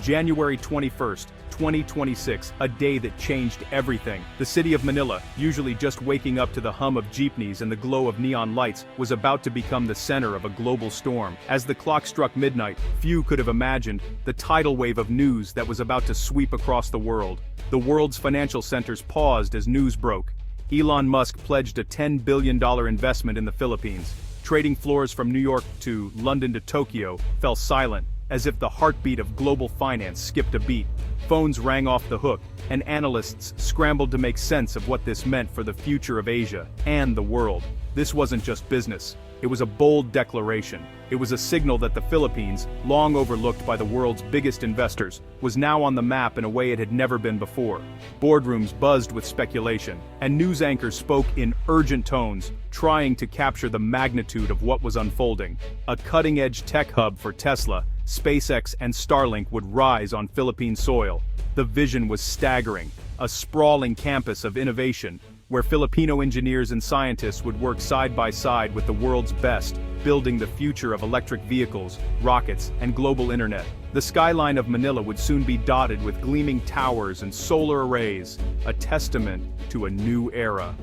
January 21st, 2026, a day that changed everything. The city of Manila, usually just waking up to the hum of jeepneys and the glow of neon lights, was about to become the center of a global storm. As the clock struck midnight, few could have imagined the tidal wave of news that was about to sweep across the world. The world's financial centers paused as news broke. Elon Musk pledged a $10 billion investment in the Philippines. Trading floors from New York to London to Tokyo fell silent, as if the heartbeat of global finance skipped a beat. Phones rang off the hook, and analysts scrambled to make sense of what this meant for the future of Asia and the world. This wasn't just business. It was a bold declaration. It was a signal that the Philippines, long overlooked by the world's biggest investors, was now on the map in a way it had never been before. Boardrooms buzzed with speculation, and news anchors spoke in urgent tones, trying to capture the magnitude of what was unfolding. A cutting-edge tech hub for Tesla, SpaceX and Starlink would rise on Philippine soil. The vision was staggering, a sprawling campus of innovation, where Filipino engineers and scientists would work side by side with the world's best, building the future of electric vehicles, rockets, and global internet. The skyline of Manila would soon be dotted with gleaming towers and solar arrays, a testament to a new era.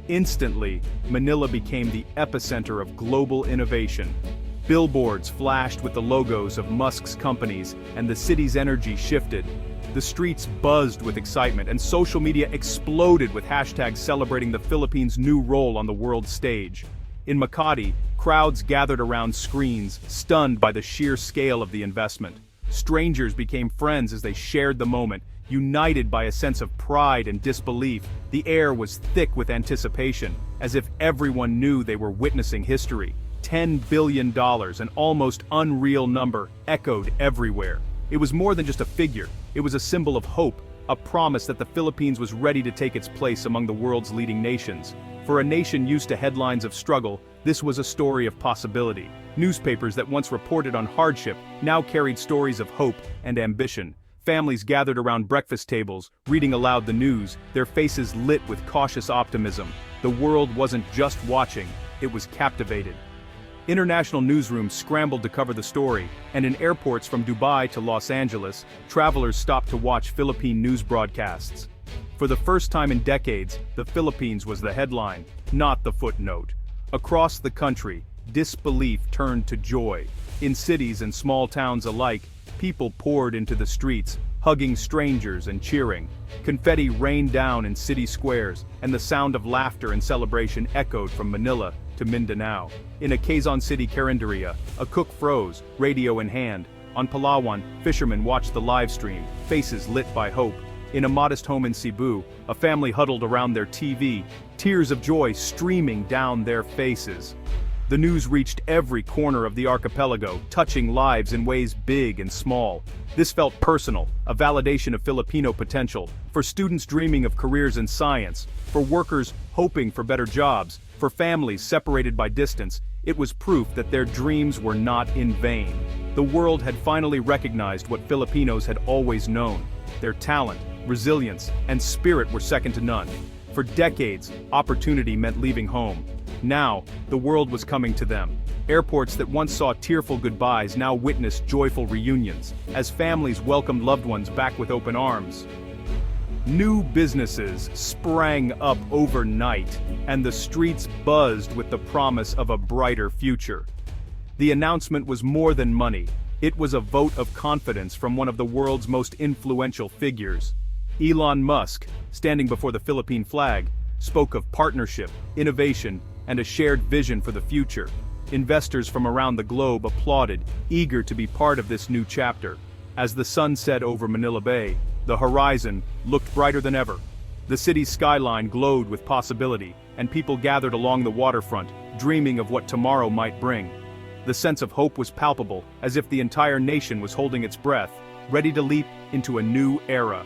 Instantly, Manila became the epicenter of global innovation. Billboards flashed with the logos of Musk's companies, and the city's energy shifted. The streets buzzed with excitement, and social media exploded with hashtags celebrating the Philippines' new role on the world stage. In Makati, crowds gathered around screens, stunned by the sheer scale of the investment. Strangers became friends as they shared the moment, united by a sense of pride and disbelief. The air was thick with anticipation, as if everyone knew they were witnessing history. $10 billion, an almost unreal number, echoed everywhere. It was more than just a figure. It was a symbol of hope, a promise that the Philippines was ready to take its place among the world's leading nations. For a nation used to headlines of struggle, this was a story of possibility. Newspapers that once reported on hardship now carried stories of hope and ambition. Families gathered around breakfast tables, reading aloud the news, their faces lit with cautious optimism. The world wasn't just watching, it was captivated. International newsrooms scrambled to cover the story, and in airports from Dubai to Los Angeles, travelers stopped to watch Philippine news broadcasts. For the first time in decades, the Philippines was the headline, not the footnote. Across the country, disbelief turned to joy. In cities and small towns alike, people poured into the streets, hugging strangers and cheering. Confetti rained down in city squares, and the sound of laughter and celebration echoed from Manila to Mindanao. In a Quezon City carinderia, a cook froze, radio in hand. On Palawan, fishermen watched the live stream, faces lit by hope. In a modest home in Cebu, a family huddled around their TV, tears of joy streaming down their faces. The news reached every corner of the archipelago, touching lives in ways big and small. This felt personal, a validation of Filipino potential, for students dreaming of careers in science, for workers hoping for better jobs, for families separated by distance. It was proof that their dreams were not in vain. The world had finally recognized what Filipinos had always known. Their talent, resilience, and spirit were second to none. For decades, opportunity meant leaving home. Now, the world was coming to them. Airports that once saw tearful goodbyes now witnessed joyful reunions, as families welcomed loved ones back with open arms. New businesses sprang up overnight, and the streets buzzed with the promise of a brighter future. The announcement was more than money. It was a vote of confidence from one of the world's most influential figures. Elon Musk, standing before the Philippine flag, spoke of partnership, innovation, and a shared vision for the future. Investors from around the globe applauded, eager to be part of this new chapter. As the sun set over Manila Bay, the horizon looked brighter than ever. The city's skyline glowed with possibility, and people gathered along the waterfront, dreaming of what tomorrow might bring. The sense of hope was palpable, as if the entire nation was holding its breath, ready to leap into a new era.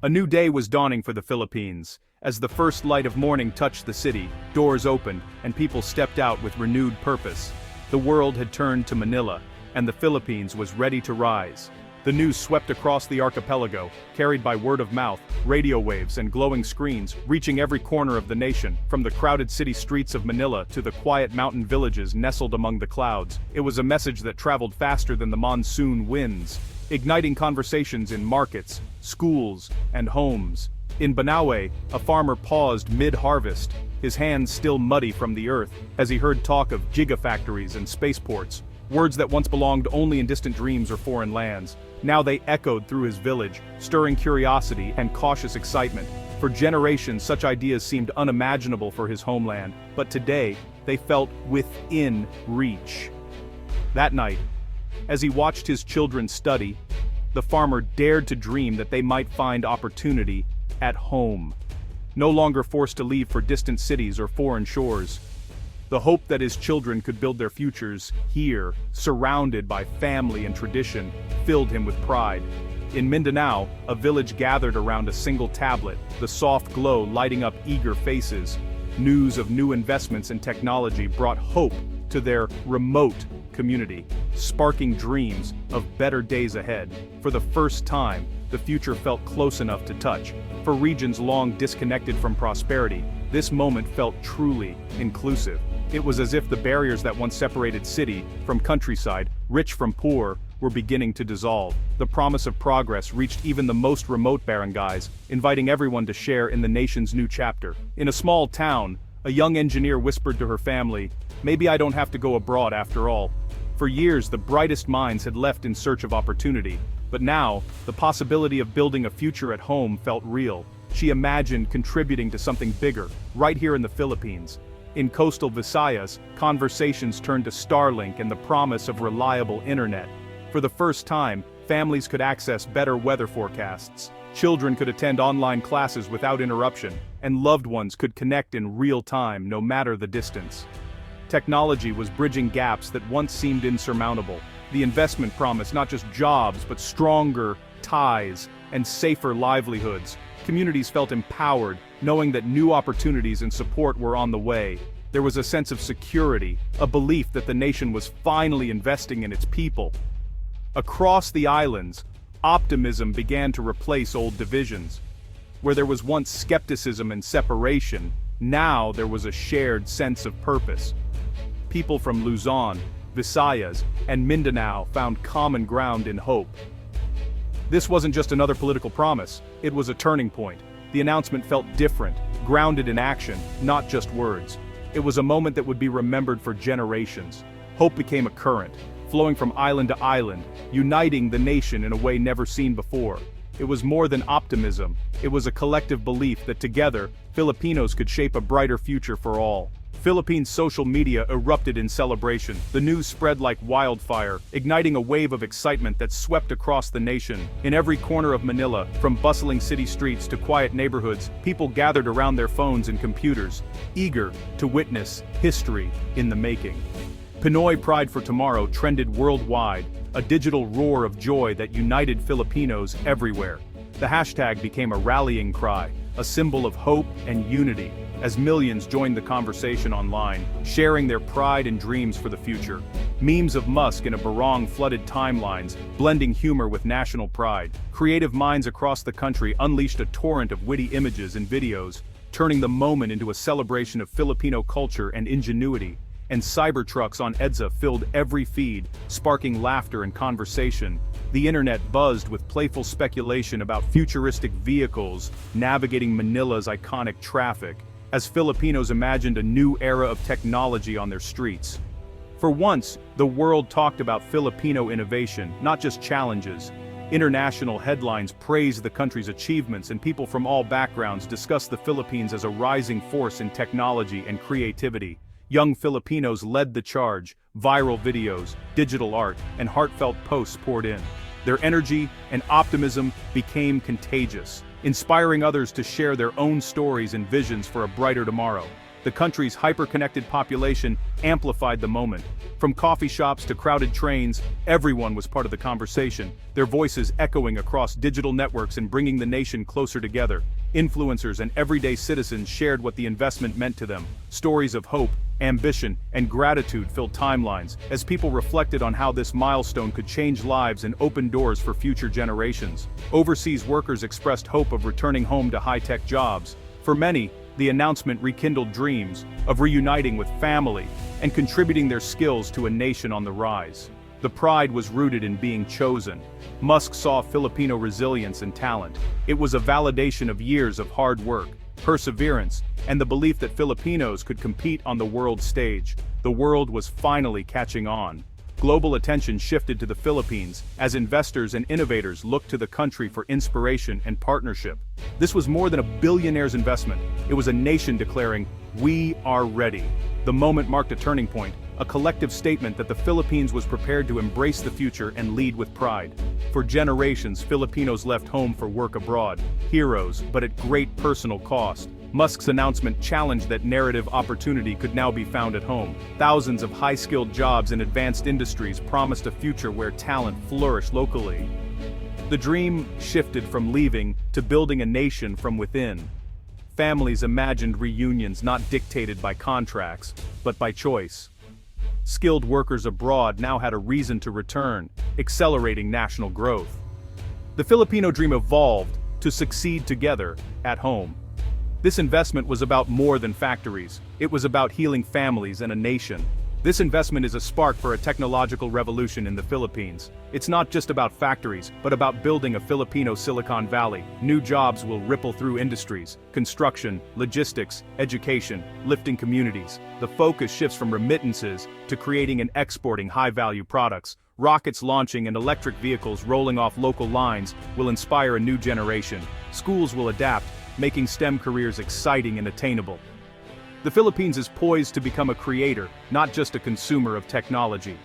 A new day was dawning for the Philippines. As the first light of morning touched the city, doors opened, and people stepped out with renewed purpose. The world had turned to Manila, and the Philippines was ready to rise. The news swept across the archipelago, carried by word of mouth, radio waves, and glowing screens, reaching every corner of the nation, from the crowded city streets of Manila to the quiet mountain villages nestled among the clouds. It was a message that traveled faster than the monsoon winds. igniting conversations in markets, schools, and homes. In Banaue, a farmer paused mid-harvest, his hands still muddy from the earth, as he heard talk of gigafactories and spaceports. Words that once belonged only in distant dreams or foreign lands. Now they echoed through his village, stirring curiosity and cautious excitement. For generations, such ideas seemed unimaginable for his homeland, but today, they felt within reach. That night, as he watched his children study, the farmer dared to dream that they might find opportunity at home. No longer forced to leave for distant cities or foreign shores. The hope that his children could build their futures here, surrounded by family and tradition, filled him with pride. In Mindanao, a village gathered around a single tablet, the soft glow lighting up eager faces. News of new investments in technology brought hope to their remote community, sparking dreams of better days ahead. For the first time, the future felt close enough to touch. For regions long disconnected from prosperity, this moment felt truly inclusive. It was as if the barriers that once separated city from countryside, rich from poor, were beginning to dissolve. The promise of progress reached even the most remote barangays, inviting everyone to share in the nation's new chapter. In a small town, a young engineer whispered to her family, "Maybe I don't have to go abroad after all." For years, the brightest minds had left in search of opportunity, but now, the possibility of building a future at home felt real. She imagined contributing to something bigger, right here in the Philippines. In coastal Visayas, conversations turned to Starlink and the promise of reliable internet. For the first time, families could access better weather forecasts. Children could attend online classes without interruption, and loved ones could connect in real time no matter the distance. Technology was bridging gaps that once seemed insurmountable. The investment promised not just jobs but stronger ties and safer livelihoods. Communities felt empowered, knowing that new opportunities and support were on the way. There was a sense of security, a belief that the nation was finally investing in its people. Across the islands, optimism began to replace old divisions. Where there was once skepticism and separation, now there was a shared sense of purpose. People from Luzon, Visayas, and Mindanao found common ground in hope. This wasn't just another political promise, it was a turning point. The announcement felt different, grounded in action, not just words. It was a moment that would be remembered for generations. Hope became a current, flowing from island to island, uniting the nation in a way never seen before. It was more than optimism, it was a collective belief that together, Filipinos could shape a brighter future for all. Philippine social media erupted in celebration. The news spread like wildfire, igniting a wave of excitement that swept across the nation. In every corner of Manila, from bustling city streets to quiet neighborhoods, people gathered around their phones and computers, eager to witness history in the making. Pinoy Pride for Tomorrow trended worldwide, a digital roar of joy that united Filipinos everywhere. The hashtag became a rallying cry, a symbol of hope and unity, as millions joined the conversation online, sharing their pride and dreams for the future. Memes of Musk in a barong flooded timelines, blending humor with national pride. Creative minds across the country unleashed a torrent of witty images and videos, turning the moment into a celebration of Filipino culture and ingenuity. And Cybertrucks on EDSA filled every feed, sparking laughter and conversation. The internet buzzed with playful speculation about futuristic vehicles navigating Manila's iconic traffic, as Filipinos imagined a new era of technology on their streets. For once, the world talked about Filipino innovation, not just challenges. International headlines praised the country's achievements, and people from all backgrounds discussed the Philippines as a rising force in technology and creativity. Young Filipinos led the charge. Viral videos, digital art, and heartfelt posts poured in. Their energy and optimism became contagious, inspiring others to share their own stories and visions for a brighter tomorrow. The country's hyper-connected population amplified the moment. From coffee shops to crowded trains, everyone was part of the conversation, their voices echoing across digital networks and bringing the nation closer together. Influencers and everyday citizens shared what the investment meant to them. Stories of hope, ambition, and gratitude filled timelines, as people reflected on how this milestone could change lives and open doors for future generations. Overseas workers expressed hope of returning home to high-tech jobs. For many, the announcement rekindled dreams of reuniting with family and contributing their skills to a nation on the rise. The pride was rooted in being chosen. Musk saw Filipino resilience and talent. It was a validation of years of hard work, perseverance, and the belief that Filipinos could compete on the world stage. The world was finally catching on. Global attention shifted to the Philippines as investors and innovators looked to the country for inspiration and partnership. This was more than a billionaire's investment. It was a nation declaring, "We are ready." The moment marked a turning point, a collective statement that the Philippines was prepared to embrace the future and lead with pride. For generations, Filipinos left home for work abroad, heroes, but at great personal cost. Musk's announcement challenged that narrative opportunity could now be found at home. Thousands of high-skilled jobs in advanced industries promised a future where talent flourished locally. The dream shifted from leaving to building a nation from within. Families imagined reunions not dictated by contracts, but by choice. Skilled workers abroad now had a reason to return, accelerating national growth. The Filipino dream evolved to succeed together at home. This investment was about more than factories. It was about healing families and a nation. This investment is a spark for a technological revolution in the Philippines. It's not just about factories, but about building a Filipino Silicon Valley. New jobs will ripple through industries, construction, logistics, education, lifting communities. The focus shifts from remittances to creating and exporting high-value products. Rockets launching and electric vehicles rolling off local lines will inspire a new generation. Schools will adapt, making STEM careers exciting and attainable. The Philippines is poised to become a creator, not just a consumer of technology.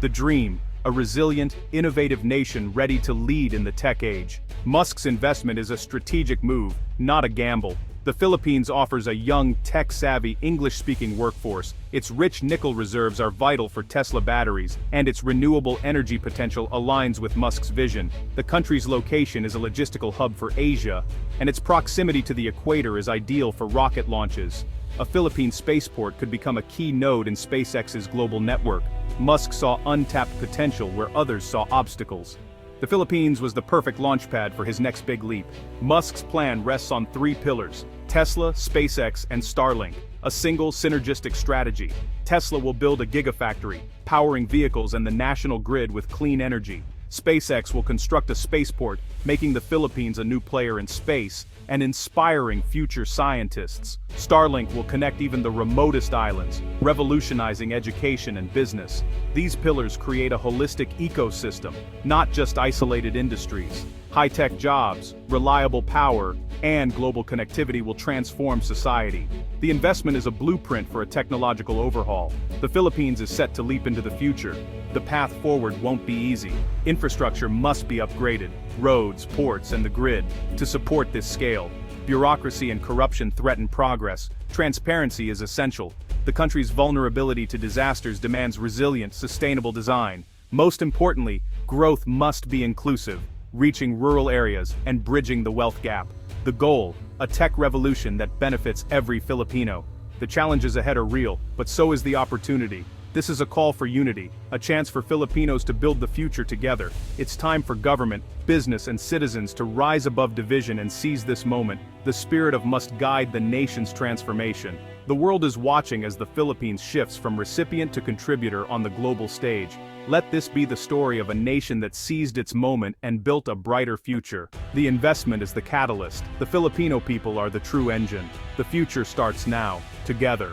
The dream, a resilient, innovative nation ready to lead in the tech age. Musk's investment is a strategic move, not a gamble. The Philippines offers a young, tech-savvy, English-speaking workforce. Its rich nickel reserves are vital for Tesla batteries, and its renewable energy potential aligns with Musk's vision. The country's location is a logistical hub for Asia, and its proximity to the equator is ideal for rocket launches. A Philippine spaceport could become a key node in SpaceX's global network. Musk saw untapped potential where others saw obstacles. The Philippines was the perfect launchpad for his next big leap. Musk's plan rests on three pillars: Tesla, SpaceX, and Starlink, a single synergistic strategy. Tesla will build a gigafactory, powering vehicles and the national grid with clean energy. SpaceX will construct a spaceport, making the Philippines a new player in space and inspiring future scientists. Starlink will connect even the remotest islands, revolutionizing education and business. These pillars create a holistic ecosystem, not just isolated industries. High-tech jobs, reliable power, and global connectivity will transform society. The investment is a blueprint for a technological overhaul. The Philippines is set to leap into the future. The path forward won't be easy. Infrastructure must be upgraded, roads, ports, and the grid, to support this scale. Bureaucracy and corruption threaten progress. Transparency is essential. The country's vulnerability to disasters demands resilient, sustainable design. Most importantly, growth must be inclusive, reaching rural areas and bridging the wealth gap. The goal, a tech revolution that benefits every Filipino. The challenges ahead are real, but so is the opportunity. This is a call for unity, a chance for Filipinos to build the future together. It's time for government, business, and citizens to rise above division and seize this moment. The spirit of must guide the nation's transformation. The world is watching as the Philippines shifts from recipient to contributor on the global stage. Let this be the story of a nation that seized its moment and built a brighter future. The investment is the catalyst. The Filipino people are the true engine. The future starts now, together.